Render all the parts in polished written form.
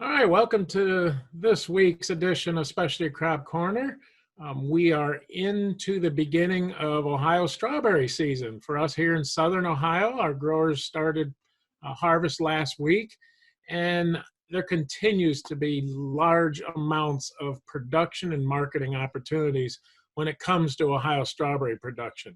All right, welcome to this week's edition of Specialty Crop Corner. We are into the beginning of Ohio strawberry season. For us here in Southern Ohio, our growers started harvest last week, and there continues to be large amounts of production and marketing opportunities when it comes to Ohio strawberry production.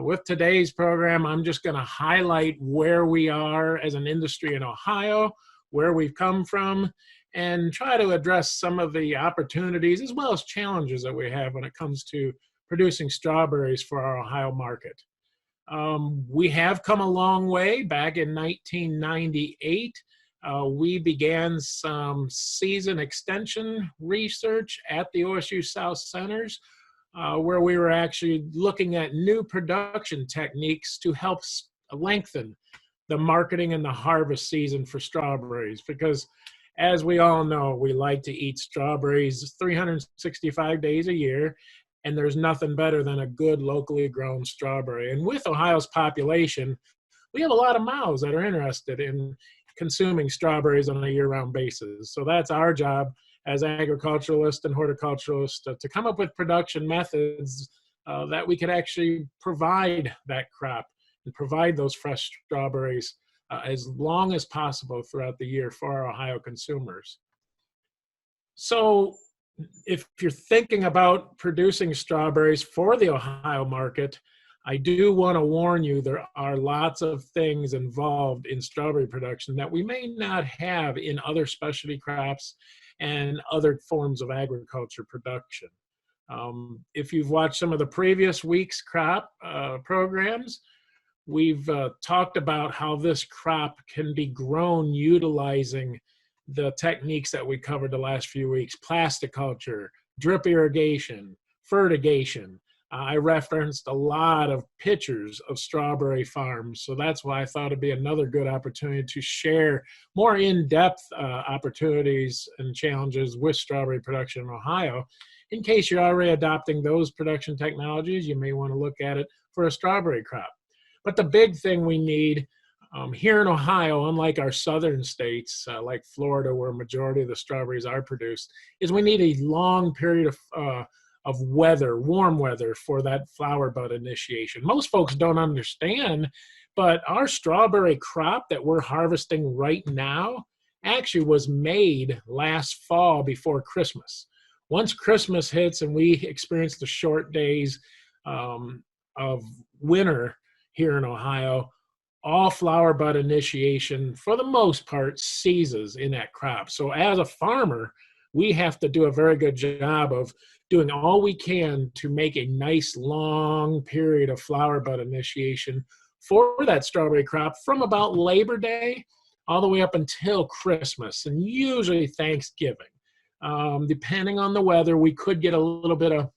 With today's program, I'm just going to highlight where we are as an industry in Ohio, where we've come from, and try to address some of the opportunities as well as challenges that we have when it comes to producing strawberries for our Ohio market. We have come a long way. Back in 1998, we began some season extension research at the OSU South Centers, where we were actually looking at new production techniques to help lengthen the marketing and the harvest season for strawberries, because as we all know, we like to eat strawberries 365 days a year, and there's nothing better than a good locally grown strawberry. And with Ohio's population, we have a lot of mouths that are interested in consuming strawberries on a year-round basis. So that's our job as agriculturalists and horticulturalists to come up with production methods that we could actually provide that crop and provide those fresh strawberries as long as possible throughout the year for our Ohio consumers. So if you're thinking about producing strawberries for the Ohio market, I do want to warn you there are lots of things involved in strawberry production that we may not have in other specialty crops and other forms of agriculture production. If you've watched some of the previous week's crop programs, we've talked about how this crop can be grown utilizing the techniques that we covered the last few weeks: plasticulture, drip irrigation, fertigation. I referenced a lot of pictures of strawberry farms, so that's why I thought it'd be another good opportunity to share more in-depth opportunities and challenges with strawberry production in Ohio. In case you're already adopting those production technologies, you may want to look at it for a strawberry crop. But the big thing we need here in Ohio, unlike our southern states like Florida, where a majority of the strawberries are produced, is we need a long period of weather, warm weather, for that flower bud initiation. Most folks don't understand, but our strawberry crop that we're harvesting right now actually was made last fall before Christmas. Once Christmas hits and we experience the short days of winter here in Ohio, all flower bud initiation, for the most part, ceases in that crop. So as a farmer, we have to do a very good job of doing all we can to make a nice long period of flower bud initiation for that strawberry crop from about Labor Day all the way up until Christmas, and usually Thanksgiving. Depending on the weather, we could get a little bit of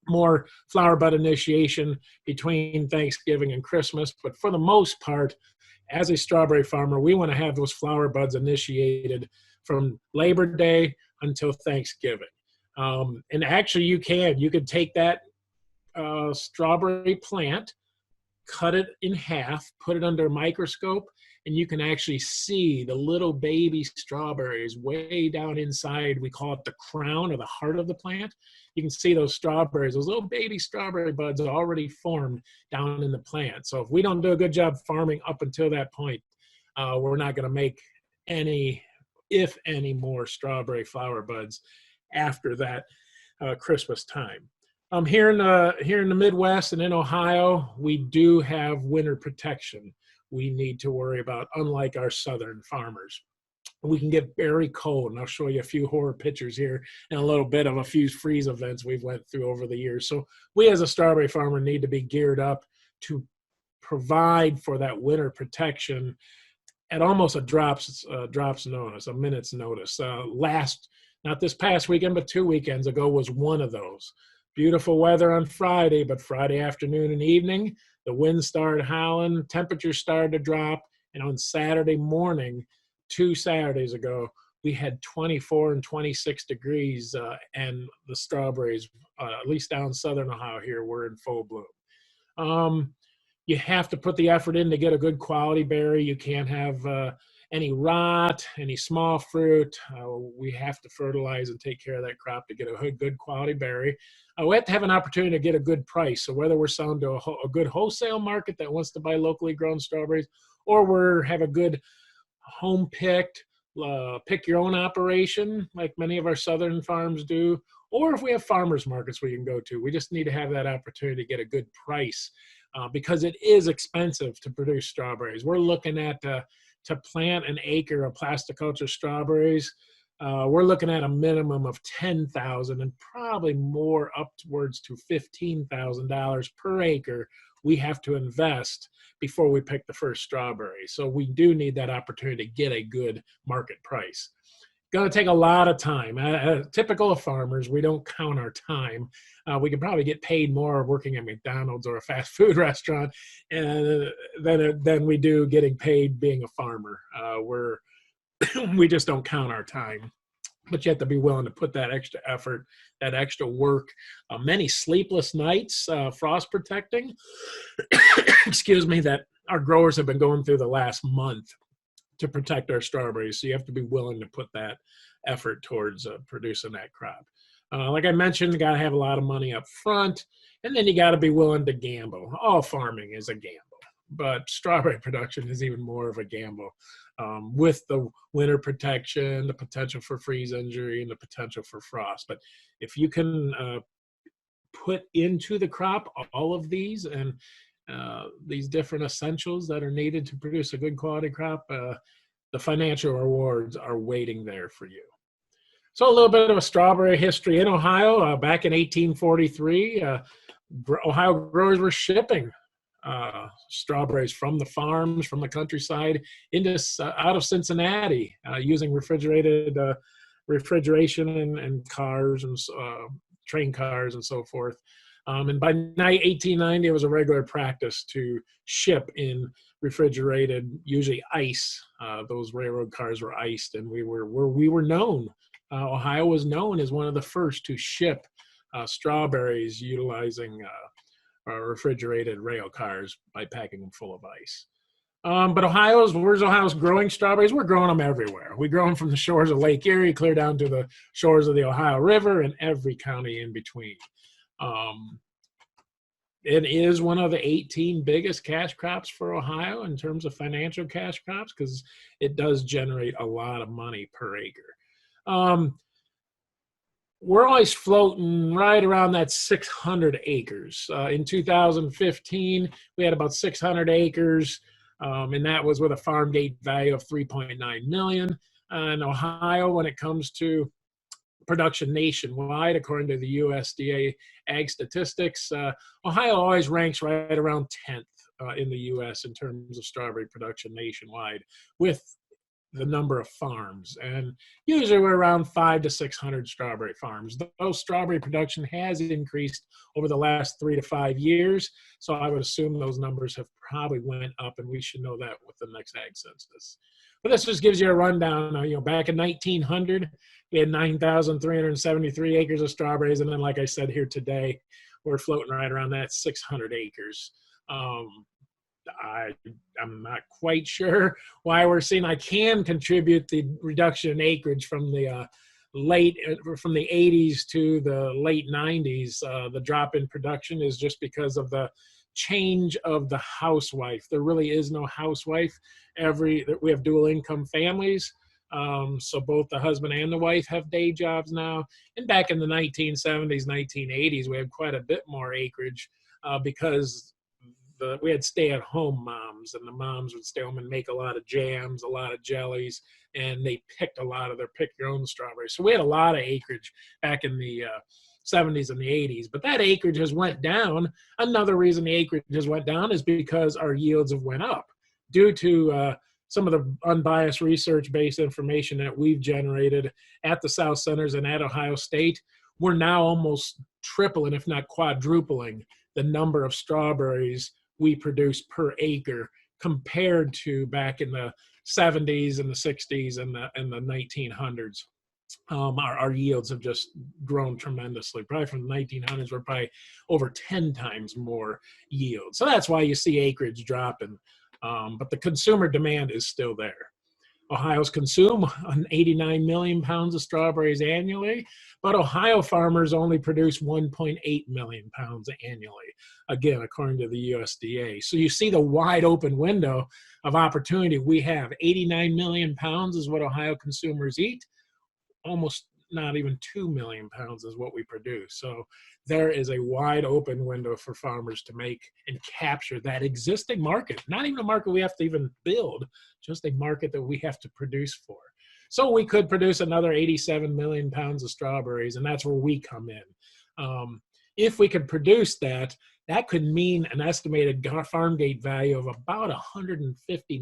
more flower bud initiation between Thanksgiving and Christmas, but for the most part, as a strawberry farmer, we want to have those flower buds initiated from Labor Day until Thanksgiving. And actually you could take that strawberry plant, cut it in half, put it under a microscope, and you can actually see the little baby strawberries way down inside. We call it the crown or the heart of the plant. You can see those strawberries, those little baby strawberry buds already formed down in the plant. So if we don't do a good job farming up until that point, we're not going to make any, if any, more strawberry flower buds after that Christmas time. Here in the Midwest and in Ohio, we do have winter protection we need to worry about, unlike our southern farmers. We can get very cold, and I'll show you a few horror pictures here and a little bit of a few freeze events we've went through over the years. So we as a strawberry farmer need to be geared up to provide for that winter protection at almost a drop's notice, a minute's notice. Not this past weekend, but 2 weekends ago was one of those. Beautiful weather on Friday, but Friday afternoon and evening, the wind started howling, temperatures started to drop, and on Saturday morning, 2 Saturdays ago, we had 24 and 26 degrees, and the strawberries, at least down southern Ohio here, were in full bloom. You have to put the effort in to get a good quality berry. You can't have any rot, any small fruit. We have to fertilize and take care of that crop to get a good quality berry. We have to have an opportunity to get a good price. So whether we're selling to a good wholesale market that wants to buy locally grown strawberries, or have a good home picked, pick your own operation like many of our southern farms do, or if we have farmers markets we can go to. We just need to have that opportunity to get a good price because it is expensive to produce strawberries. We're looking at to plant an acre of plasticulture strawberries. We're looking at a minimum of $10,000 and probably more upwards to $15,000 per acre we have to invest before we pick the first strawberry. So we do need that opportunity to get a good market price. Going to take a lot of time. Typical of farmers, we don't count our time. We can probably get paid more working at McDonald's or a fast food restaurant than we do getting paid being a farmer. We just don't count our time. But you have to be willing to put that extra effort, that extra work, many sleepless nights, frost protecting, excuse me, that our growers have been going through the last month to protect our strawberries. So you have to be willing to put that effort towards producing that crop. Like I mentioned, you got to have a lot of money up front, and then you got to be willing to gamble. All farming is a gamble, but strawberry production is even more of a gamble. With the winter protection, the potential for freeze injury, and the potential for frost. But if you can put into the crop all of these and these different essentials that are needed to produce a good quality crop, the financial rewards are waiting there for you. So a little bit of a strawberry history in Ohio. Back in 1843, Ohio growers were shipping strawberries from the farms, from the countryside, out of Cincinnati using refrigeration and cars and train cars and so forth. And by 1890, it was a regular practice to ship in refrigerated, usually ice. Those railroad cars were iced, and we were known. Ohio was known as one of the first to ship strawberries utilizing refrigerated rail cars by packing them full of ice. But where's Ohio's growing strawberries? We're growing them everywhere. We grow them from the shores of Lake Erie clear down to the shores of the Ohio River and every county in between. It is one of the 18 biggest cash crops for Ohio in terms of financial cash crops because it does generate a lot of money per acre. We're always floating right around that 600 acres. In 2015, we had about 600 acres, and that was with a farm gate value of $3.9 million. In Ohio, when it comes to production nationwide, according to the USDA Ag Statistics, Ohio always ranks right around 10th in the U.S. in terms of strawberry production nationwide, with the number of farms, and usually we're around 500 to 600 strawberry farms. Those strawberry production has increased over the last 3 to 5 years, so I would assume those numbers have probably went up, and we should know that with the next ag census. But this just gives you a rundown. Back in 1900, we had 9,373 acres of strawberries, and then, like I said here today, we're floating right around that 600 acres. I'm not quite sure why we're seeing. I can contribute the reduction in acreage from the 80s to the late 90s. The drop in production is just because of the change of the housewife. There really is no housewife. We have dual income families. So both the husband and the wife have day jobs now. And back in the 1970s, 1980s, we had quite a bit more acreage because we had stay-at-home moms, and the moms would stay home and make a lot of jams, a lot of jellies, and they picked your own strawberries. So we had a lot of acreage back in the 70s and the 80s, but that acreage has went down. Another reason the acreage has went down is because our yields have went up due to some of the unbiased research-based information that we've generated at the South Centers and at Ohio State. We're now almost tripling, if not quadrupling, the number of strawberries we produce per acre compared to back in the 70s and the 60s and the 1900s. Our yields have just grown tremendously. Probably from the 1900s, we're probably over 10 times more yield. So that's why you see acreage dropping. But the consumer demand is still there. Ohio's consume 89 million pounds of strawberries annually, but Ohio farmers only produce 1.8 million pounds annually, again, according to the USDA. So you see the wide open window of opportunity we have. 89 million pounds is what Ohio consumers eat. Almost not even 2 million pounds is what we produce. So there is a wide open window for farmers to make and capture that existing market, not even a market we have to even build, just a market that we have to produce for. So we could produce another 87 million pounds of strawberries, and that's where we come in. If we could produce that, that could mean an estimated farm gate value of about $150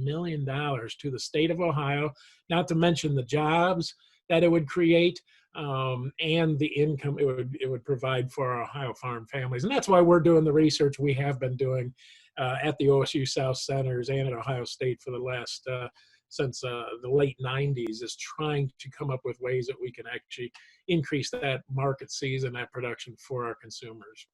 million to the state of Ohio, not to mention the jobs that it would create, and the income it would provide for our Ohio farm families. And that's why we're doing the research we have been doing at the OSU South Centers and at Ohio State for the last, since the late 90s, is trying to come up with ways that we can actually increase that market season, that production for our consumers.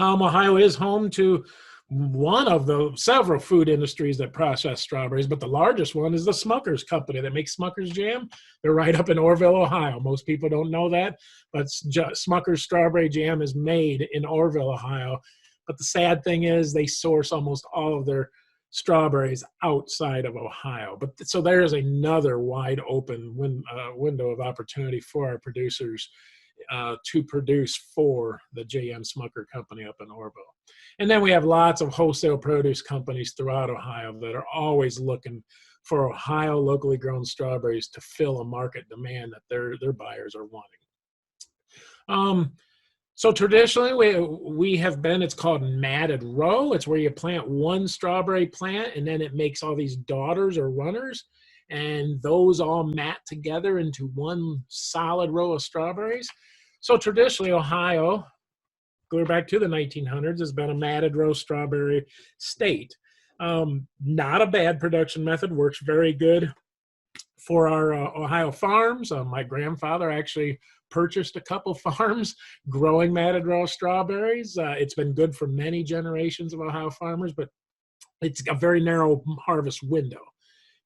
Ohio is home to one of the several food industries that process strawberries, but the largest one is the Smucker's company that makes Smucker's jam. They're right up in Orrville, Ohio. Most people don't know that, but Smucker's strawberry jam is made in Orrville, Ohio. But the sad thing is they source almost all of their strawberries outside of Ohio. But so there's another wide open window of opportunity for our producers to produce for the J.M. Smucker Company up in Orrville. And then we have lots of wholesale produce companies throughout Ohio that are always looking for Ohio locally grown strawberries to fill a market demand that their buyers are wanting. So traditionally we have been, it's called matted row. It's where you plant one strawberry plant and then it makes all these daughters or runners, and those all mat together into one solid row of strawberries. So traditionally, Ohio, going back to the 1900s, has been a matted row strawberry state. Not a bad production method, works very good for our Ohio farms. My grandfather actually purchased a couple farms growing matted row strawberries. It's been good for many generations of Ohio farmers, but it's a very narrow harvest window.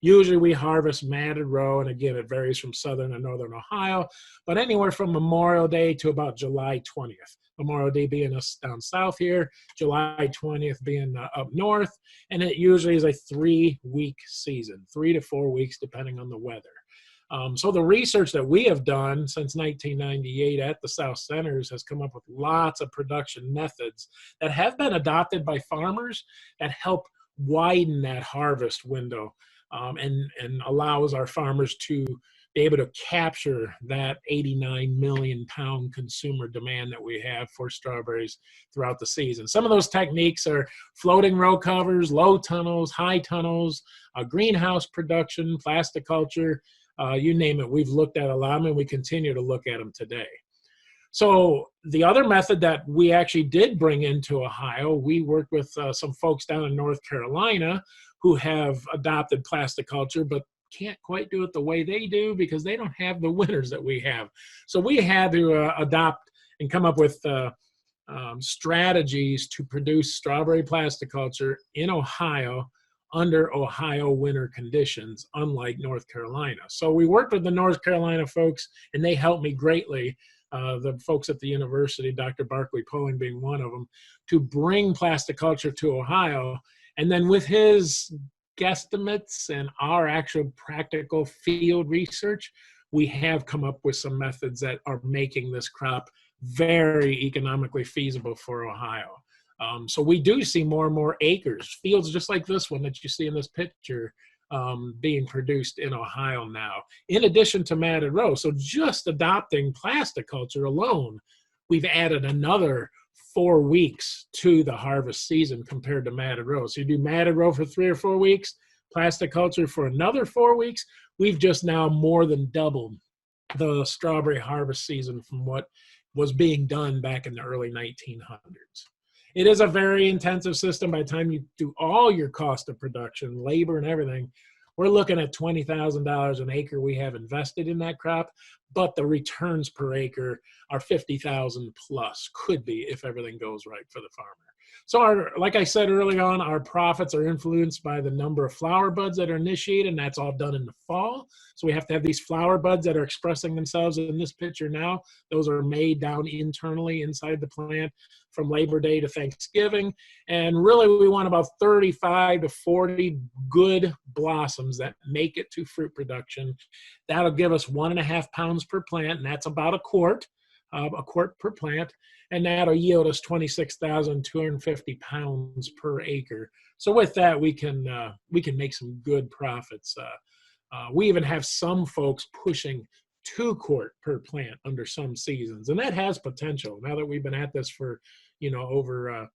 Usually we harvest matted row, and again, it varies from southern and northern Ohio, but anywhere from Memorial Day to about July 20th. Memorial Day being us down south here, July 20th being up north, and it usually is a 3-week season, 3 to 4 weeks, depending on the weather. So the research that we have done since 1998 at the South Centers has come up with lots of production methods that have been adopted by farmers that help widen that harvest window. And allows our farmers to be able to capture that 89 million pound consumer demand that we have for strawberries throughout the season. Some of those techniques are floating row covers, low tunnels, high tunnels, greenhouse production, plasticulture, you name it. We've looked at a lot of them, and we continue to look at them today. So the other method that we actually did bring into Ohio, we worked with some folks down in North Carolina who have adopted plasticulture, but can't quite do it the way they do because they don't have the winters that we have. So we had to adopt and come up with strategies to produce strawberry plasticulture in Ohio under Ohio winter conditions, unlike North Carolina. So we worked with the North Carolina folks, and they helped me greatly, the folks at the university, Dr. Barclay Poling being one of them, to bring plasticulture to Ohio. And then with his guesstimates and our actual practical field research, we have come up with some methods that are making this crop very economically feasible for Ohio. So we do see more and more acres, fields just like this one that you see in this picture, being produced in Ohio now, in addition to matted row. So just adopting plasticulture alone, we've added another 4 weeks to the harvest season compared to matted row. So you do matted row for 3 or 4 weeks, plasticulture for another 4 weeks. We've just now more than doubled the strawberry harvest season from what was being done back in the early 1900s. It is a very intensive system. By the time you do all your cost of production, labor and everything, we're looking at $20,000 an acre we have invested in that crop, but the returns per acre are $50,000 plus, could be if everything goes right for the farmer. So like I said early on, our profits are influenced by the number of flower buds that are initiated, and that's all done in the fall. So we have to have these flower buds that are expressing themselves in this picture now. Those are made down internally inside the plant from Labor Day to Thanksgiving. And really we want about 35 to 40 good blossoms that make it to fruit production. That'll give us 1.5 pounds per plant, and that's about a quart per plant. And that'll yield us 26,250 pounds per acre. So with that, we can make some good profits. We even have some folks pushing 2 quart per plant under some seasons, and that has potential. Now that we've been at this for, over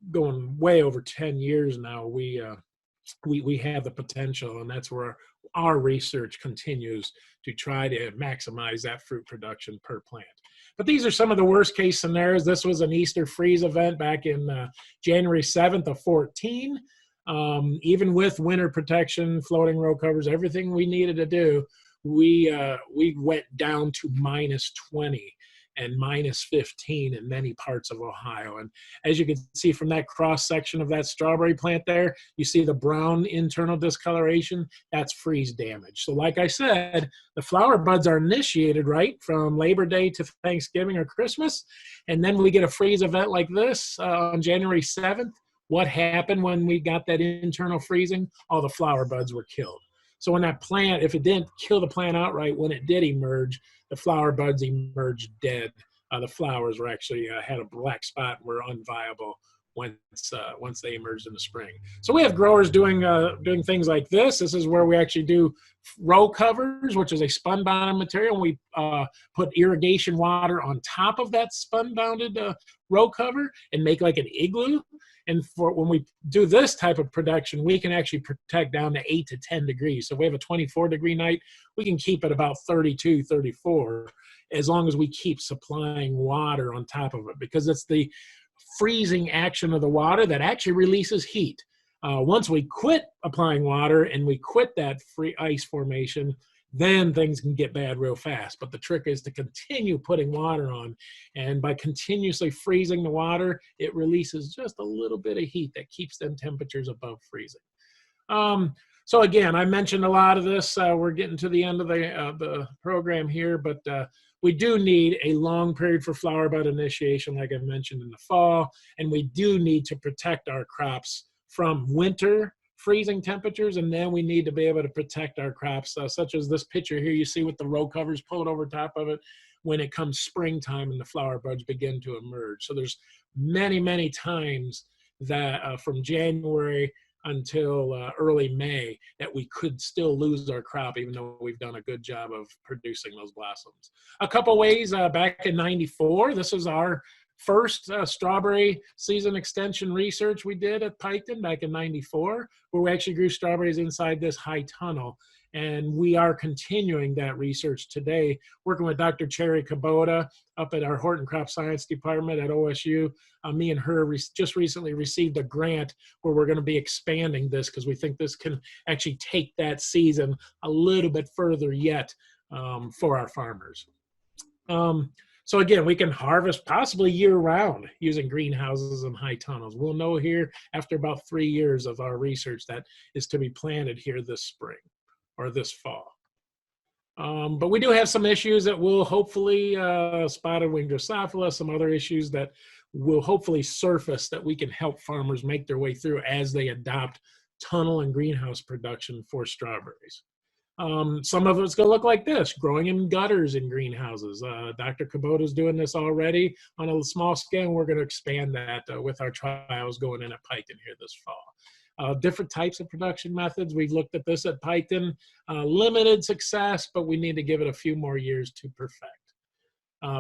going way over 10 years now, we have the potential, and that's where our research continues to try to maximize that fruit production per plant. But these are some of the worst case scenarios. This was an Easter freeze event back in January 7th of 14. Even with winter protection, floating row covers, everything we needed to do, we went down to -20 and -15 in many parts of Ohio. And as you can see from that cross section of that strawberry plant there, you see the brown internal discoloration. That's freeze damage. So like I said, the flower buds are initiated right from Labor Day to Thanksgiving or Christmas. And then we get a freeze event like this on January 7th. What happened when we got that internal freezing? All the flower buds were killed. So when that plant, if it didn't kill the plant outright, when it did emerge, the flower buds emerged dead. The flowers were actually had a black spot and were unviable once they emerged in the spring. So we have growers doing things like this. This is where we actually do row covers, which is a spun-bound material. We put irrigation water on top of that spun-bounded row cover and make like an igloo. And for when we do this type of production, we can actually protect down to 8 to 10 degrees. So if we have a 24-degree night, we can keep it about 32, 34, as long as we keep supplying water on top of it, because it's the freezing action of the water that actually releases heat. Once we quit applying water and we quit that free ice formation, then things can get bad real fast. But the trick is to continue putting water on. And by continuously freezing the water, it releases just a little bit of heat that keeps them temperatures above freezing. So again, I mentioned a lot of this. We're getting to the end of the program here, but we do need a long period for flower bud initiation, like I mentioned, in the fall. And we do need to protect our crops from winter freezing temperatures, and then we need to be able to protect our crops, such as this picture here you see with the row covers pulled over top of it when it comes springtime and the flower buds begin to emerge. So there's many times that from January until early May that we could still lose our crop, even though we've done a good job of producing those blossoms. A couple ways, back in '94, this was our first strawberry season extension research we did at Piketon back in '94, where we actually grew strawberries inside this high tunnel. And we are continuing that research today, working with Dr. Cherry Kubota up at our Horton Crop Science Department at OSU. Me and her just recently received a grant where we're going to be expanding this, because we think this can actually take that season a little bit further yet for our farmers. So again, we can harvest possibly year-round using greenhouses and high tunnels. We'll know here after about 3 years of our research that is to be planted here this spring or this fall. But we do have some issues that will hopefully, spotted wing Drosophila, some other issues that will hopefully surface that we can help farmers make their way through as they adopt tunnel and greenhouse production for strawberries. Some of it's going to look like this, growing in gutters in greenhouses. Dr. Kubota is doing this already on a small scale, and we're going to expand that with our trials going in at Piketon here this fall. Different types of production methods. We've looked at this at Piketon. Limited success, but we need to give it a few more years to perfect.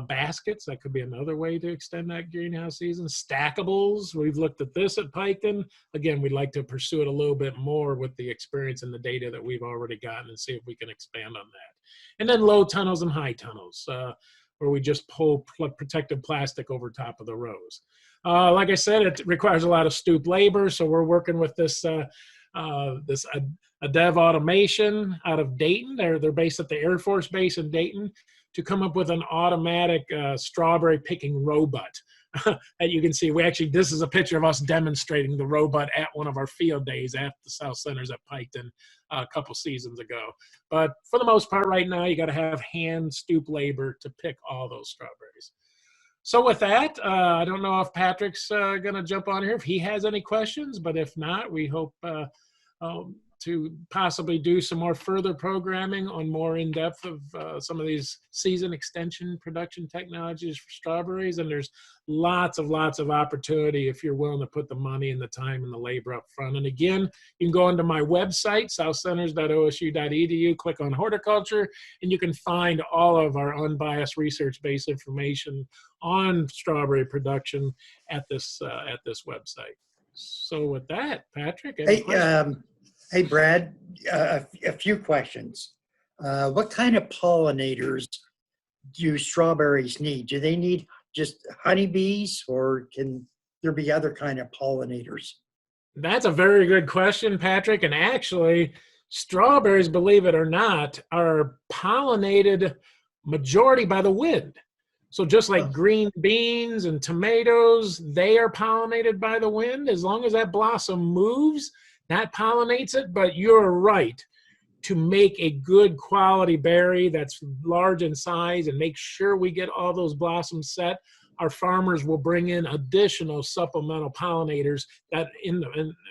Baskets, that could be another way to extend that greenhouse season. Stackables, we've looked at this at Piketon. Again, we'd like to pursue it a little bit more with the experience and the data that we've already gotten and see if we can expand on that. And then low tunnels and high tunnels, where we just pull protective plastic over top of the rows. Like I said, it requires a lot of stoop labor, so we're working with this Adev Automation out of Dayton. They're based at the Air Force Base in Dayton, to come up with an automatic strawberry picking robot. And you can see, this is a picture of us demonstrating the robot at one of our field days at the South Centers at Piketon a couple seasons ago. But for the most part right now, you got to have hand stoop labor to pick all those strawberries. So with that, I don't know if Patrick's going to jump on here if he has any questions, but if not, we hope to possibly do some more further programming on more in-depth of some of these season extension production technologies for strawberries. And there's lots of opportunity if you're willing to put the money and the time and the labor up front. And again, you can go onto my website, southcenters.osu.edu, click on horticulture, and you can find all of our unbiased research-based information on strawberry production at this website. So with that, Patrick, any questions? Hey, Brad, a few questions. What kind of pollinators do strawberries need? Do they need just honeybees, or can there be other kind of pollinators? That's a very good question, Patrick. And actually, strawberries, believe it or not, are pollinated majority by the wind. So just like green beans and tomatoes, they are pollinated by the wind. As long as that blossom moves, that pollinates it. But you're right. To make a good quality berry that's large in size and make sure we get all those blossoms set, our farmers will bring in additional supplemental pollinators that and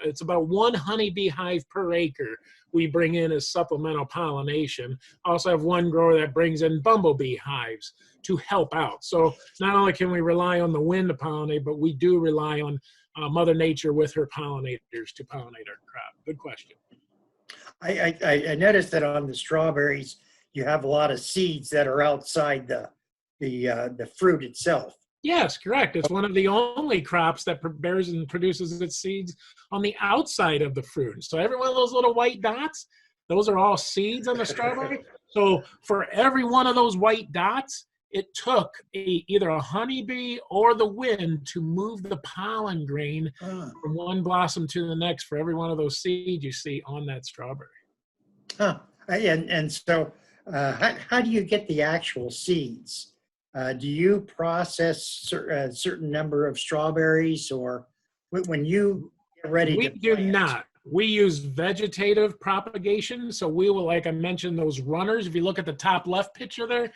it's about 1 honeybee hive per acre we bring in as supplemental pollination. I also have one grower that brings in bumblebee hives to help out. So not only can we rely on the wind to pollinate, but we do rely on Mother Nature with her pollinators to pollinate our crop. Good question. I noticed that on the strawberries, you have a lot of seeds that are outside the fruit itself. Yes, correct. It's one of the only crops that bears and produces its seeds on the outside of the fruit. So every one of those little white dots, those are all seeds on the strawberry. So for every one of those white dots, it took either a honeybee or the wind to move the pollen grain from one blossom to the next for every one of those seeds you see on that strawberry. And so how do you get the actual seeds? Do you process a certain number of strawberries, or when you get ready to plant? We do not. We use vegetative propagation. So we will, like I mentioned, those runners. If you look at the top left picture there,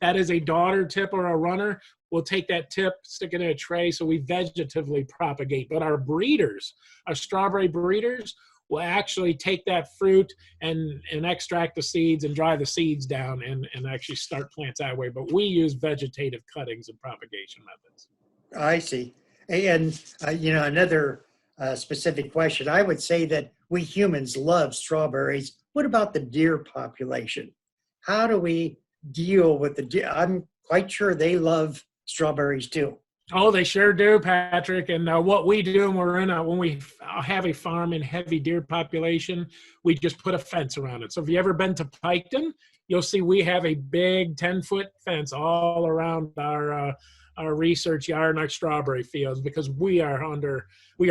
that is a daughter tip or a runner. We'll take that tip, stick it in a tray. So we vegetatively propagate. But our breeders, our strawberry breeders, will actually take that fruit and extract the seeds and dry the seeds down and actually start plants that way. But we use vegetative cuttings and propagation methods. I see. And, another specific question. I would say that we humans love strawberries. What about the deer population? How do we deal with the deer? I'm quite sure they love strawberries too. Oh, they sure do, Patrick. And what we do when we have a farm in heavy deer population, we just put a fence around it. So if you ever been to Piketon, you'll see we have a big 10-foot fence all around our research yard and our strawberry fields, because we are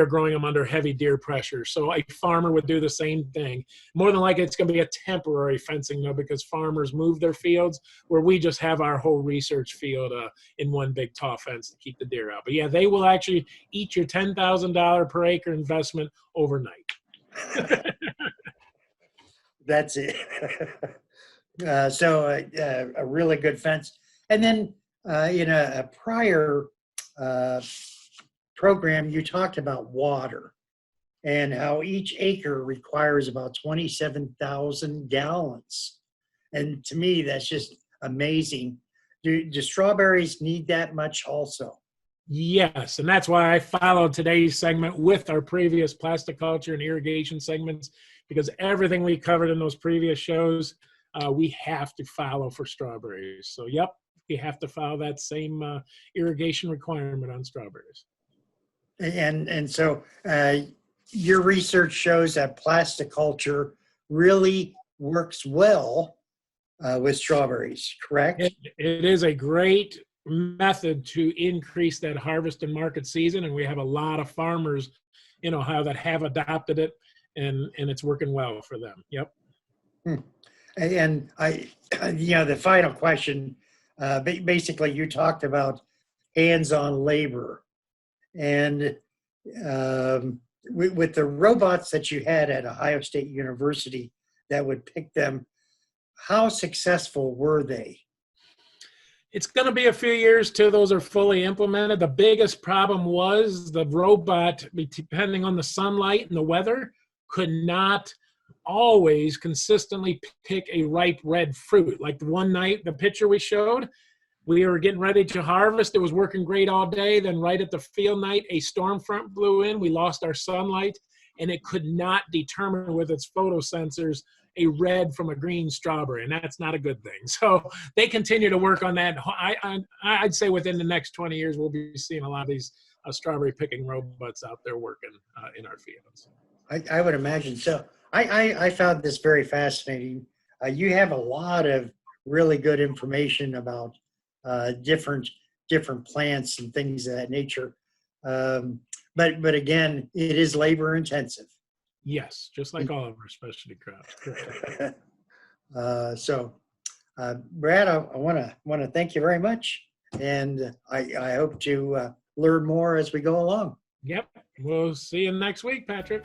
growing them under heavy deer pressure. So a farmer would do the same thing. More than likely, it's going to be a temporary fencing though, because farmers move their fields, where we just have our whole research field in one big tall fence to keep the deer out. But yeah, they will actually eat your $10,000 per acre investment overnight. That's it. So a really good fence. And then in a prior program, you talked about water and how each acre requires about 27,000 gallons. And to me, that's just amazing. Do strawberries need that much also? Yes, and that's why I followed today's segment with our previous plasticulture and irrigation segments, because everything we covered in those previous shows, we have to follow for strawberries. So, yep, we have to follow that same irrigation requirement on strawberries. And so your research shows that plasticulture really works well with strawberries, correct? It is a great method to increase that harvest and market season, and we have a lot of farmers in Ohio that have adopted it, and it's working well for them. Yep. And the final question, basically you talked about hands-on labor. And with the robots that you had at Ohio State University that would pick them, how successful were they? It's going to be a few years till those are fully implemented. The biggest problem was the robot, depending on the sunlight and the weather, could not always consistently pick a ripe red fruit. Like the one night, the picture we showed, we were getting ready to harvest. It was working great all day. Then right at the field night, a storm front blew in. We lost our sunlight, and it could not determine with its photosensors a red from a green strawberry, and that's not a good thing. So they continue to work on that. I'd say within the next 20 years, we'll be seeing a lot of these strawberry picking robots out there working in our fields. I would imagine so. I found this very fascinating. You have a lot of really good information about different plants and things of that nature. But again, it is labor intensive. Yes, just like all of our specialty crops. Brad, I want to thank you very much, and I hope to learn more as we go along. Yep, we'll see you next week, Patrick.